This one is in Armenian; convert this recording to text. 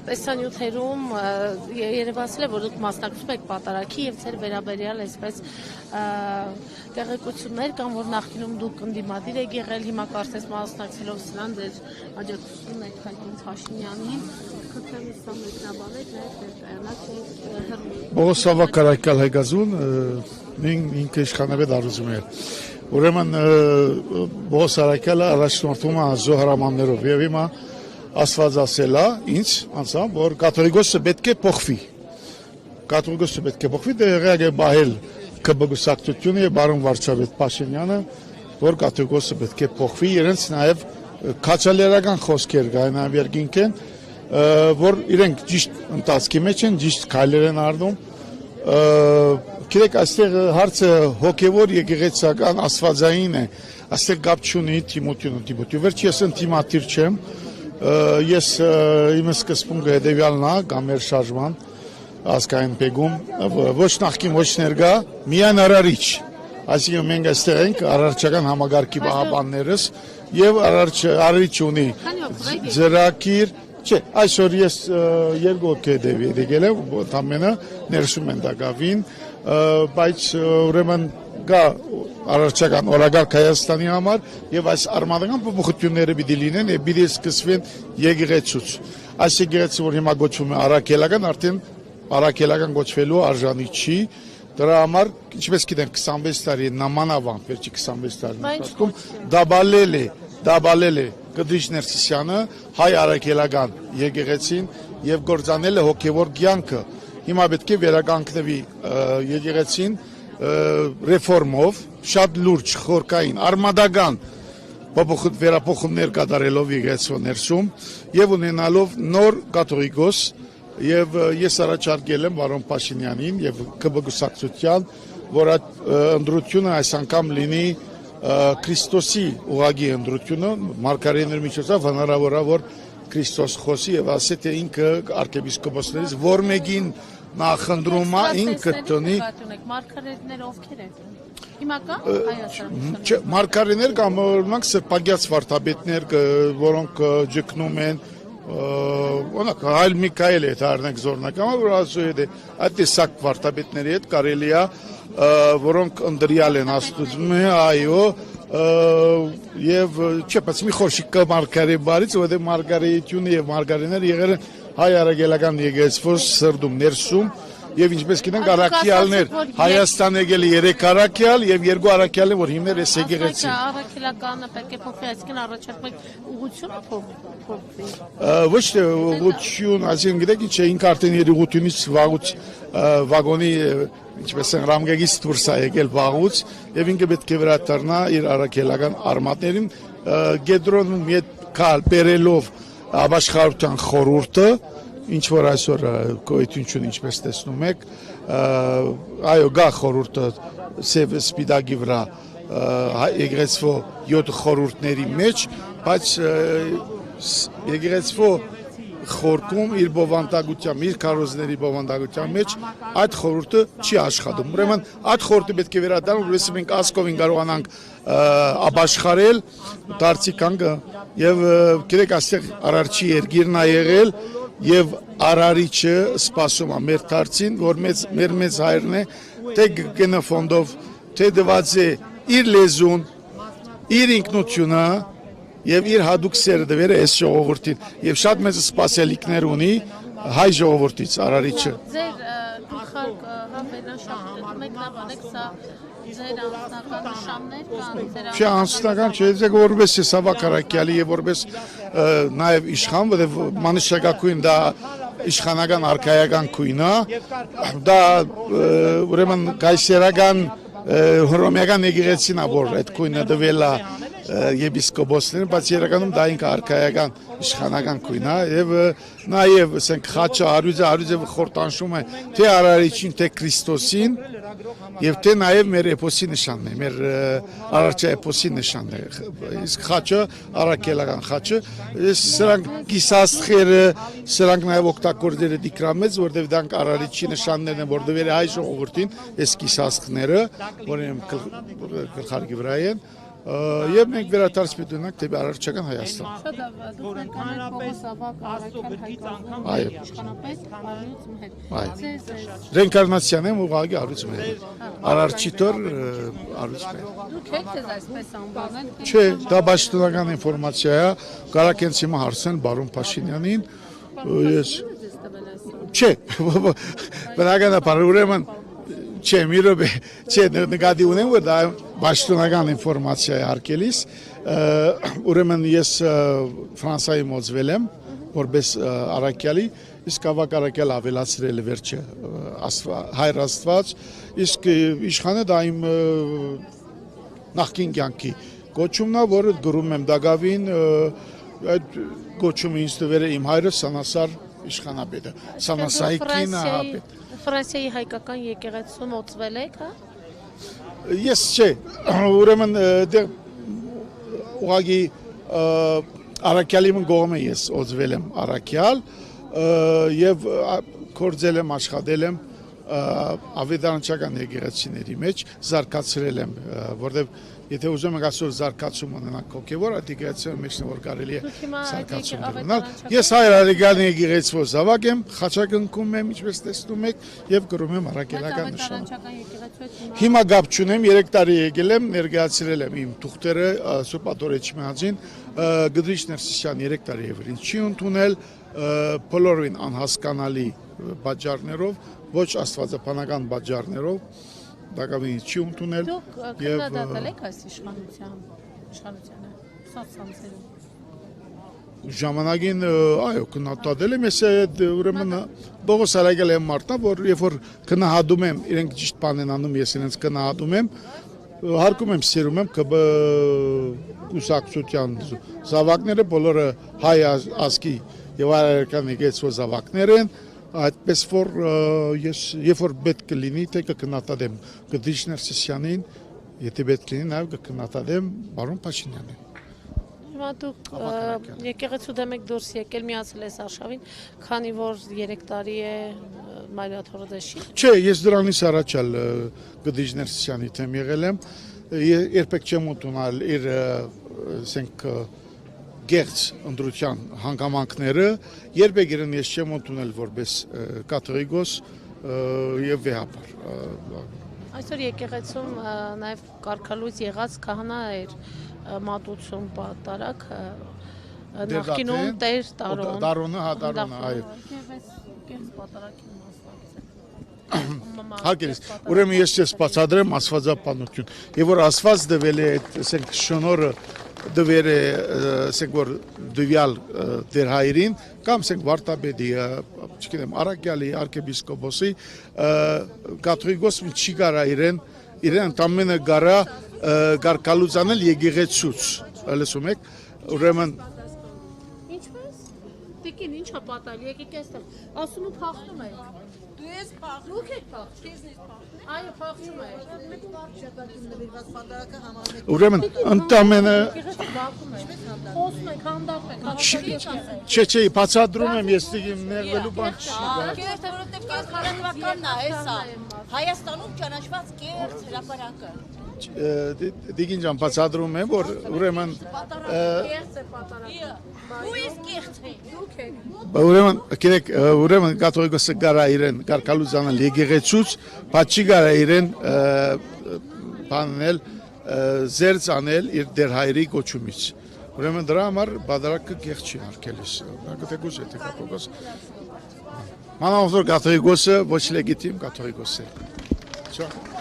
տեսանյութերում երևացել է, որ դուք մասնակցում եք պատարագի եւ ձեր վերաբերյալ այսպես տեղեկություններ կան, որ նախկինում դուք ընդդիմադիր եք եղել, հիմա կարծես մասնակցելով սրան ձեր աջակցությունն եք հայտնում Փաշինյանին, քրթեմ սա մեկնաբանեք Բողոսավա կարակալ հայգազուն ինքը իշխանավետ արուզում է ուրեմն Բողոս արակալը առաջնորդում է զոհրամաններով եւ հիմա ասված ասել է ինձ անցամ որ կաթողիկոսը պետք է փոխվի դեղյակ է բահել կբգուսակցությունը եւ բարոն վարչապետ Փաշինյանը որ կաթողիկոսը պետք է փոխվի իրենց նաեւ քաչալերական խոսքեր կային նաեւ երկինքեն որ իրենք ճիշտ ընթացքի մեջ են ճիշտ քայլեր են արվում գիտեք այստեղ հարցը հոգեվոր եկեղեցական աստվածային է այստեղ կապ չունի Թիմոթեու վերջ ես ինտիմատիր չեմ ես իմ սկզբունքը հետևյալն է կամ մեր շարժման ազգային բեգում ոչ նախկին ոչ ներկա միայն արարիչ այսինքն մենք այստեղ ենք արարչական համագարկի պահապաններս եւ արարիչ ունի ծրագիր չէ այսօր ես երկու հոգի եկել եմ ամենը ներսում են դակավին բայց ուրեմն գա արարչական օրագարկ Հայաստանի համար եւ այս արմատական փոփոխությունները պիտի լինեն եւ պիտի սկսվեն եկեղեցուց այս եկեղեցը որ հիմա գոչվում է արաքելական արդեն արաքելական գոչվելու արժանի չի դրա համար ինչպես գիտենք 26 տարի նամանավանդ վերջի 26 տարին ընթացքում դաբալել է Կդրիչ Ներսիսյանը հայ արաքելական եկեղեցին եւ գործանել է հոգեվոր կյանքը հիմա պետք է վերականգնվի եկեղեցին ռեֆորմով շատ լուրջ խորքային արմատական վերափոխումներ կատարելով եկեղեցու ներսում եւ ունենալով նոր կաթողիկոս եւ ես առաջարկել եմ Վարոն Փաշինյանին եւ կբգուսակցության որ այդ ընդրությունը այս անգամ լինի Քրիստոսի ուղագի ընդրությունը մարգարեների միջոցով հնարավոր է որ Քրիստոս խոսի եւ ասի թե ինքը arczepiskopos-ներից որ մեկին նախընտրում է ինքը տնի մարգարեները ովքեր են հիմա կա Հայաստանում մարգարեներ կամ օրինակ սրբագյաց վարդապետներ որոնք ջկնում են օրինակ Հայլ Միքայել է դառնակ զորնակամը որ ասում է այդ տեսակ վարդապետների հետ կարելի է որոնք ընդրյալ են աստուծում այո եւ չէ բայց մի խորշիկ մարգարե բարից որտեղ մարգարեությունը եւ մարգարեները եղել են հայ արաքելական եկեղեցու սրդում ներսում եւ ինչպես գիտենք արաքյալներ Հայաստան եկել 3 արաքյալ եւ 2 արաքյալներ որ հիմներ է եկեղեցի արաքելականը պետք է փոխվի այսինքն առաջարկում եք ուղղությունը փոխվի ոչ թե ուղղություն այսինքն գիտեք ինչ է ինքը արդեն երուղությունից վաղուց վագոնի ինչպես են ռամգեգից դուրս է եկել վաղուց եւ ինքը պետք է վերադառնա իր արաքելական արմատներին գեդրոնում իդ կալ բերելով ապաշխարության խորհուրդը ինչ որ այսօր գոյություն ինչպես տեսնում եք այո գա խորհուրդը սև սպիտակի վրա եկեղեցու 7 խորհուրդների մեջ բայց եկեղեցու խորքում իր բովանդակությամբ իր քարոզների բովանդակության մեջ այդ խորհուրդը չի աշխատում ուրեմն այդ խորհուրդը պետք է վերադառնա որովհետեւ մենք ասկովին կարողանանք ապաշխարել դարձի կանգը եւ գիտեք այստեղ արարչի երկիրն է եղել եւ արարիչը սպասում է մեր դարձին որ մեր մեծ հայրն է թե գենոֆոնդով թե դված է իր լեզուն իր ինքնությունը եւ իր հadouk սերը դվերը այս ժողովրդին եւ շատ մեծ սպասելիքներ ունի հայ ժողովրդից արարիչը ձեր գլխարկ հավերաշապը մեկնաբանեք սա ձեր անձնական նշաններ կան Չէ անձնական չէ ես որպես Սավակ Արաքյալի եւ որպես նաեւ իշխան որը մանիշակակույն դա իշխանական արքայական քույն է դա ուրեմն կայսերական հռոմեական եկեղեցին է որ այդ քույնը դվել է եպիսկոպոսներին, բայց իրականում դա ինքը արքայական իշխանական քույն է եւ նաեւ ասենք խաչը արյուծը խորտանշում է թե արարիչին թե Քրիստոսին եւ թե նաեւ մեր էպոսի նշանն է մեր արարչի էպոսի նշանն է իսկ խաչը արաքելական խաչը սրանք կիսաստղերը սրանք նաեւ օգտագործել է դիկրամեց որտեղ դրանք արարիչի նշաններն են որ դվեր հայ ժողովրդին այս կիսաստղները որոնք գլխարկի վրա են Եվ մենք վերադարձ պիտի ունենք դեպի առողջական Հայաստան։ Շատ դուք ներկաներ Պողոս Ավագ Արաքյան հայկական Այո։ իշխանապետ առյուծ մեհեր։ Այո։ Ձեզ Ռենկարնացիան եմ ուղղակի առյուծ մեր։ Արարչիտոր առյուծ մեր։ դուք եք ձեզ այսպես անվանել։ Չէ, դա պաշտոնական ինֆորմացիա է, կարող ենք հիմա հարցնել բարոն Փաշինյանին, ես Ձեզ տվել այս։ չէ, բնականաբար ուրեմն չէ, մի րոպե, չէ, նկատի ունեմ, որ դա պաշտոնական ինֆորմացիա է հարկելիս, ուրեմն ես Ֆրանսիայի մոծվել եմ, որպես առաքյալի, իսկ ավակ առաքյալ ավելացրել է վերջը հայր Աստված, իսկ իշխանը դա իմ նախկին կյանքի կոչումն է, որը գրում եմ Դագավին, այդ կոչումը ինձ տվել է իմ հայրը Սանասար իշխանապետը, Սանասայի կինը։ Ֆրանսիայի հայկական եկեղեցու մոծվել եք, հա։ Ես չէ, ուրեմն դեռ ուղղակի առաքյալի կողմը ես օծվել եմ առաքյալ եւ կորձել եմ աշխատել եմ ավետարանչական եկեղեցիների մեջ, զարգացրել եմ, որտեղ եթե ուզում եք ասել զարգացում ունենանք հոգևոր, այդ եկեղեցիների մեջ որ կարելի է զարգացում ունենալ։ Ես հայրալիգան եկեղեցու զավակ եմ, խաչակնքում եմ, ինչպես տեսնում եք, եւ գրում եմ առաքելական նշան։ Հիմա գապ չունեմ, 3 տարի եկել եմ, ներկայացրել եմ իմ թուղթերը Սուրբ Աթորեչմիածին, Գդրիչ Ներսիսյան 3 տարի եւր ինձ չի ընդունել, բոլորին անհասկանալի պատճառներով, ոչ աստվածապանական պատճառներով Դակավին չի ընդունել։ Դուք քննադատել եք այս իշխանությանը, սոցցանցերում։ Ժամանակին այո քննադատել եմ, ես ուրեմն Պողոս Արաքյալի մարդն, որ երբ որ քննադատում եմ, իրենք ճիշտ բան են անում, ես իրենց քննադատում եմ, հարկում եմ սիրում եմ ԿԲ կուսակցության զավակները, բոլորը հայ ազգի եւ հայկական եկեղեցու զավակներ են, այդպես որ ես երբ որ պետք կլինի, թե կքննադատեմ Գդրիչ Ներսիսյանին, եթե պետք լինի, նաեւ կքննադատեմ բարոն Փաշինյանին։ Հիմա դուք եկեղեցու դեմ եք դուրս եկել, միացել եք Արշավին, քանի որ 3 տարի է Մարիաթորը դեշի։ Չէ, ես դրանից առաջ էլ Գդրիչ Ներսիսյանի դեմ եղել եմ, երբեք չեմ ընդունել իր ասենք գեղձ ընդրության հանգամանքները, երբեք իրեն ես չեմ ընդունել որպես կաթողիկոս եւ վեհապար։ Այսօր եկեղեցում նաև կարգալույց եղած քահանա էր մատուցում պատարակ նախկինում Տեր Տարոն։ Տարոնը, հա Տարոնը, այո։ Եվ այս կեղծ պատարակի Հակերես, ուրեմն ես ես բացադրեմ աստվածապանություն։ Եվ որ Աստված դվել է այդ ասենք շնորհը դվեր է ասենք որ դվյալ դեր հայրին կամ ասենք վարդապետի, չգիտեմ, առաքյալի, arczepiskopos-ի կաթողիկոսը չի կարա իրեն ընդամենը կարա գարկալուծանել եկեղեցուց, լսում եք, ուրեմն ինչպես տիկին ինչա պատալի եկեք այստեղ ասում ու փախնում եք դու ես փախ դուք եք փախ քեզնից փախնում այո փախնում եք ուրեմն ընդամենը խոսում եք հանդարտ եք չէ, բացադրում եմ ես դիգիմ ներվելու բան չի։ Որովհետև կես քարակվականն է հեսա։ Հայաստանում ճանաչված կերտ հրապարակը։ Դիգին ջան բացադրում եմ որ ուրեմն կեղծ է պատարակը Ու ես կերտ է։ դուք եք ուրեմն գիտեք ուրեմն կաթողիկոսը կարա իրեն կարկալուծանել եկեղեցուց, բայց չի կարա իրեն բանել զերծ անել իր դեր հայրի կոչումից։ Ուրեմն դրա համար բادرակը կեղծ չի հարկելիս։ Գիտեք թե կաթողիկոս մանավանդ կաթողիկոսը ոչ լեգիտիմ կաթողիկոս է։ Չէ։